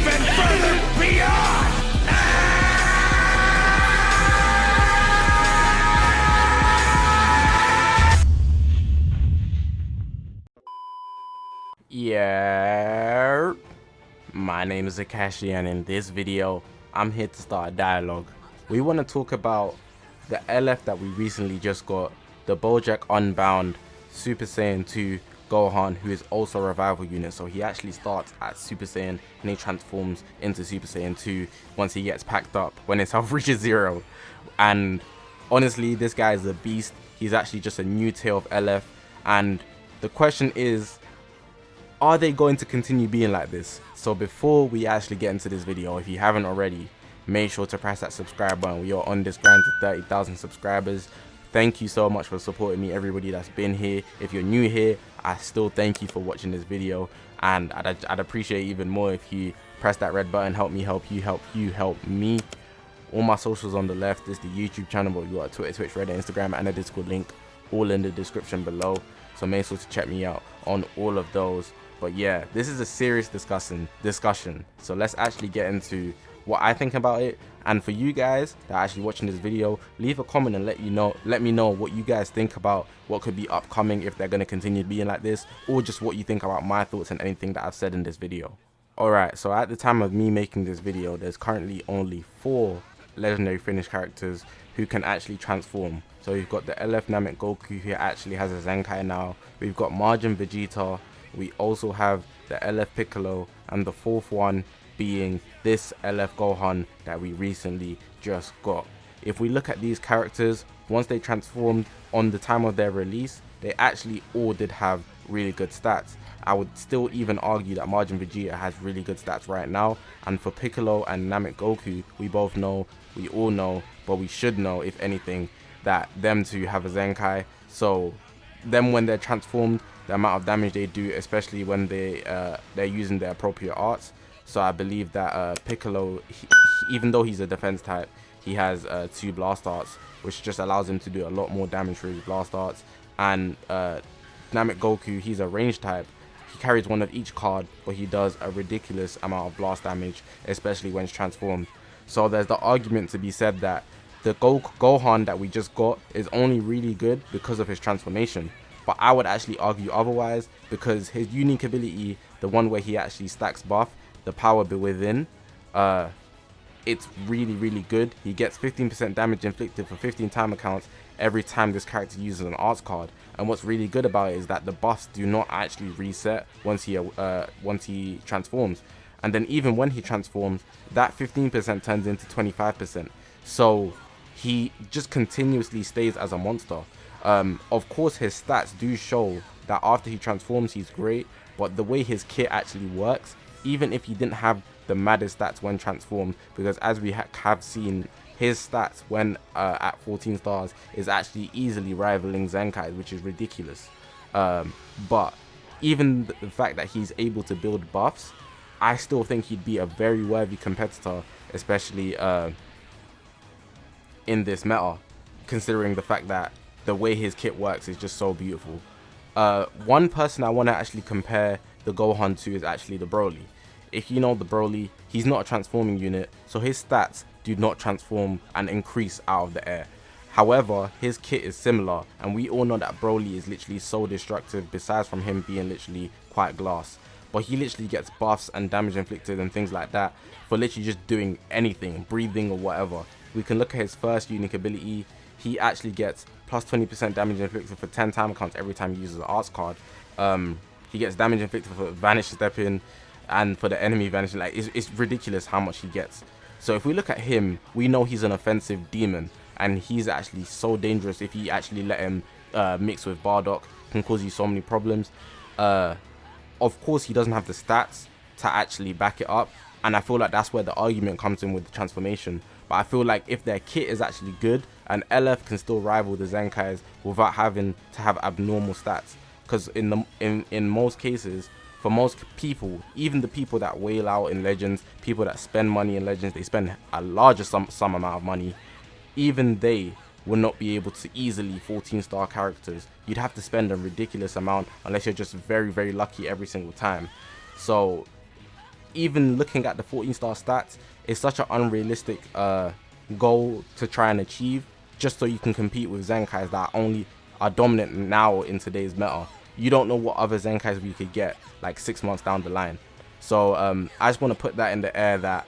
even further beyond! Yeah, my name is Zakashi, and in this video I'm here to start a dialogue. We want to talk about the LF that we recently just got, the Bojack Unbound Super Saiyan 2 Gohan, who is also a revival unit. So he actually starts at Super Saiyan and he transforms into Super Saiyan 2 once he gets packed up when his health reaches 0. And honestly, this guy is a beast. He's actually just a new tier of LF, and the question is, are they going to continue being like this? So before we actually get into this video, if you haven't already, make sure to press that subscribe button. We are on this grind to 30,000 subscribers. Thank you so much for supporting me, everybody that's been here. If you're new here, I still thank you for watching this video, and I'd appreciate even more if you press that red button. Help me help you, help you help me. All my socials on the left is the YouTube channel, but we got a Twitter, Twitch, Reddit, Instagram, and a Discord link all in the description below. So make sure to check me out on all of those. But yeah, this is a serious discussion. So let's actually get into what I think about it. And for you guys that are actually watching this video, leave a comment and let me know what you guys think about what could be upcoming, if they're going to continue being like this, or just what you think about my thoughts and anything that I've said in this video. Alright, so at the time of me making this video, there's currently only 4 legendary finished characters who can actually transform. So we've got the LF Namek Goku, who actually has a Zenkai now. We've got Majin Vegeta. We also have the LF Piccolo, and the 4th one being this LF Gohan that we recently just got. If we look at these characters, once they transformed on the time of their release, they actually all did have really good stats. I would still even argue that Majin Vegeta has really good stats right now, and for Piccolo and Namek Goku, we all know, but we should know if anything, that them two have a Zenkai. So them, when they're transformed, the amount of damage they do, especially when they're using the appropriate arts. So I believe that Piccolo, even though he's a defense type, he has 2 blast arts, which just allows him to do a lot more damage for his blast arts. And Namek Goku, he's a range type. He carries 1 of each card, but he does a ridiculous amount of blast damage, especially when it's transformed. So there's the argument to be said that the Gohan that we just got is only really good because of his transformation. But I would actually argue otherwise, because his unique ability, the one where he actually stacks buff, the power within, it's really good. He gets 15% damage inflicted for 15 timer counts every time this character uses an arts card. And what's really good about it is that the buffs do not actually reset once he transforms. And then even when he transforms, that 15% turns into 25%. So he just continuously stays as a monster. Of course, his stats do show that after he transforms, he's great, but the way his kit actually works, even if he didn't have the maddest stats when transformed, because as we have seen, his stats when at 14 stars is actually easily rivaling Zenkai's, which is ridiculous. But even the fact that he's able to build buffs, I still think he'd be a very worthy competitor, especially in this meta, considering the fact that the way his kit works is just so beautiful. One person I want to actually compare the Gohan to is actually the Broly. If you know the Broly, he's not a transforming unit, so his stats do not transform and increase out of the air. However, his kit is similar, and we all know that Broly is literally so destructive, besides from him being literally quite glass. But he literally gets buffs and damage inflicted and things like that for literally just doing anything, breathing or whatever. We can look at his first unique ability. He actually gets plus 20% damage inflicted for 10 timer counts every time he uses an arts card. He gets damage inflicted for vanish stepping and for the enemy vanishing. Like, it's ridiculous how much he gets. So if we look at him, we know he's an offensive demon, and he's actually so dangerous. If you actually let him mix with Bardock, can cause you so many problems. Of course, he doesn't have the stats to actually back it up, and I feel like that's where the argument comes in with the transformation. But I feel like if their kit is actually good, and LF can still rival the Zenkais without having to have abnormal stats, because in most cases, for most people, even the people that whale out in Legends, people that spend money in Legends, they spend a larger some amount of money, even they will not be able to easily 14-star characters. You'd have to spend a ridiculous amount unless you're just very lucky every single time. So even looking at the 14-star stats, it's such an unrealistic goal to try and achieve, just so you can compete with Zenkais that are dominant now in today's meta. You don't know what other Zenkais we could get like 6 months down the line. So I just want to put that in the air that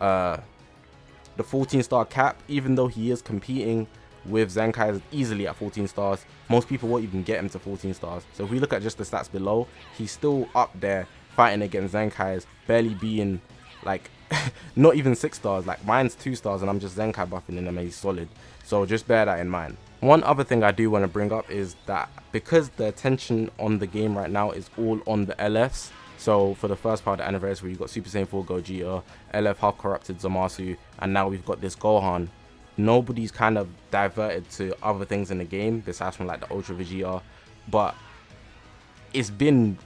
the 14-star cap, even though he is competing with Zenkais easily at 14 stars, most people won't even get him to 14 stars. So if we look at just the stats below, he's still up there fighting against Zenkais, barely being like not even 6 stars. Like mine's 2 stars and I'm just Zenkai buffing him and he's solid. So just bear that in mind. One other thing I do want to bring up is that because the attention on the game right now is all on the LFs, so for the first part of the anniversary, you've got Super Saiyan 4 Gogeta, LF Half Corrupted Zamasu, and now we've got this Gohan. Nobody's kind of diverted to other things in the game besides from like the Ultra Vegeta, but it's been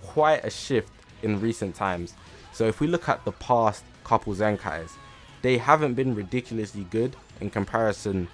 quite a shift in recent times. So if we look at the past couple Zenkais, they haven't been ridiculously good in comparison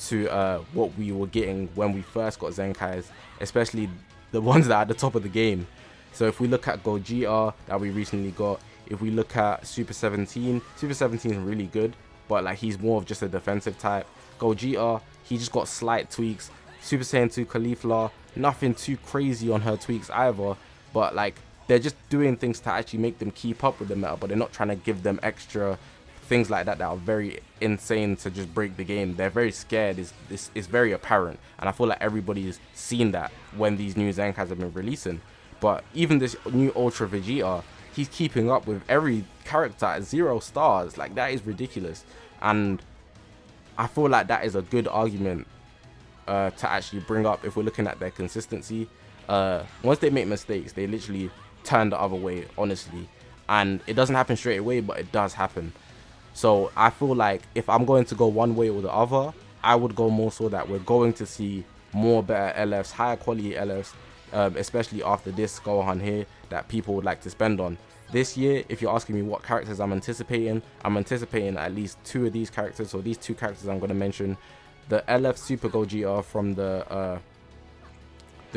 to what we were getting when we first got Zenkais, especially the ones that are at the top of the game. So if we look at Gogeta that we recently got, if we look at Super 17, Super 17 is really good, but like he's more of just a defensive type. Gogeta, he just got slight tweaks. Super Saiyan 2 Caulifla, nothing too crazy on her tweaks either, but like they're just doing things to actually make them keep up with the meta, but they're not trying to give them extra things like that are very insane to just break the game. They're very scared. It's very apparent, and I feel like everybody's seen that when these new Zenkais have been releasing. But even this new Ultra Vegeta, he's keeping up with every character at 0 stars. Like that is ridiculous, and I feel like that is a good argument to actually bring up if we're looking at their consistency. Once they make mistakes, they literally turn the other way, honestly, and it doesn't happen straight away, but it does happen. So I feel like if I'm going to go one way or the other, I would go more so that we're going to see more better LFs, higher quality LFs, especially after this Gohan here that people would like to spend on. This year, if you're asking me what characters I'm anticipating at least 2 of these characters. So these 2 characters I'm going to mention: the LF Super Gogeta from the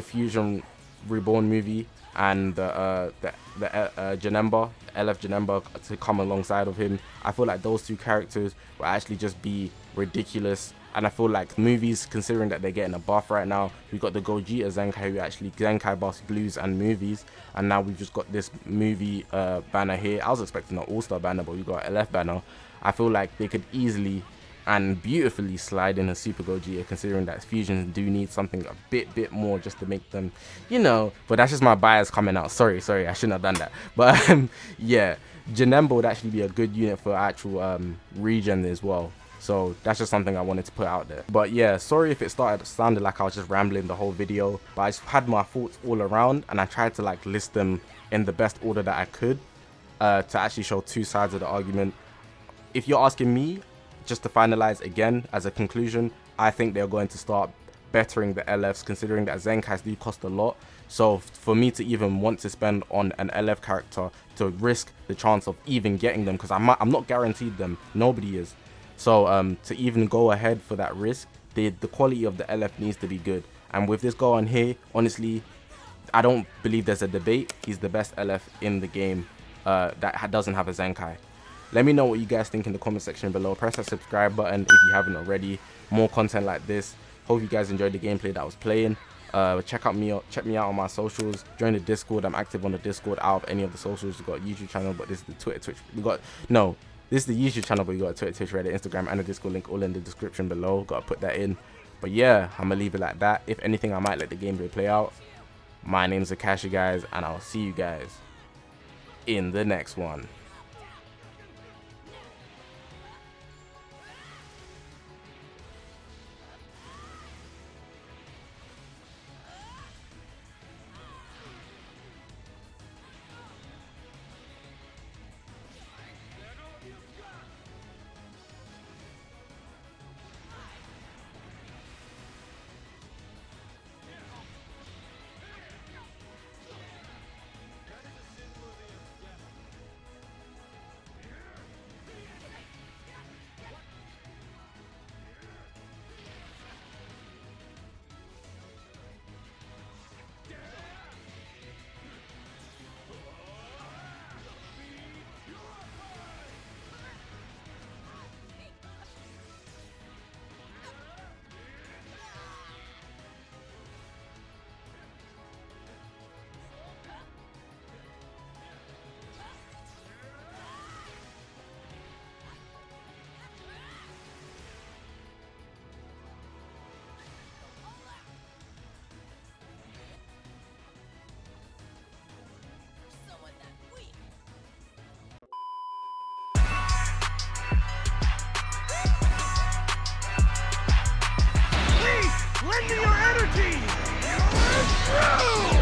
Fusion Reborn movie, and the Janemba, LF Janemba, to come alongside of him. I feel like those 2 characters will actually just be ridiculous, and I feel like movies, considering that they're getting a buff right now, we've got the Gogeta Zenkai who actually Zenkai buffs blues and movies, and now we've just got this movie banner here. I was expecting an all-star banner, but we got an LF banner. I feel like they could easily and beautifully slide in a Super Gogeta, considering that fusions do need something a bit more just to make them, you know. But that's just my bias coming out. Sorry, I shouldn't have done that. But yeah, Janemba would actually be a good unit for actual regen as well. So that's just something I wanted to put out there. But yeah, sorry if it sounded like I was just rambling the whole video, but I just had my thoughts all around and I tried to like list them in the best order that I could to actually show 2 sides of the argument. If you're asking me, just to finalize again as a conclusion, I think they're going to start bettering the LFs, considering that Zenkais do cost a lot. So for me to even want to spend on an LF character to risk the chance of even getting them, because I'm not guaranteed them, nobody is. So to even go ahead for that risk, the quality of the LF needs to be good. And with this Gohan here, honestly, I don't believe there's a debate. He's the best LF in the game that doesn't have a Zenkai. Let me know what you guys think in the comment section below. Press that subscribe button if you haven't already. More content like this. Hope you guys enjoyed the gameplay that I was playing. Check me out on my socials. Join the Discord. I'm active on the Discord out of any of the socials. We've got a YouTube channel, but this is the Twitter, Twitch. This is the YouTube channel, but you got a Twitter, Twitch, Reddit, Instagram, and a Discord link all in the description below. Got to put that in. But yeah, I'm gonna leave it like that. If anything, I might let the gameplay play out. My name's Zakashi, guys, and I'll see you guys in the next one. Lend me your energy! You're through!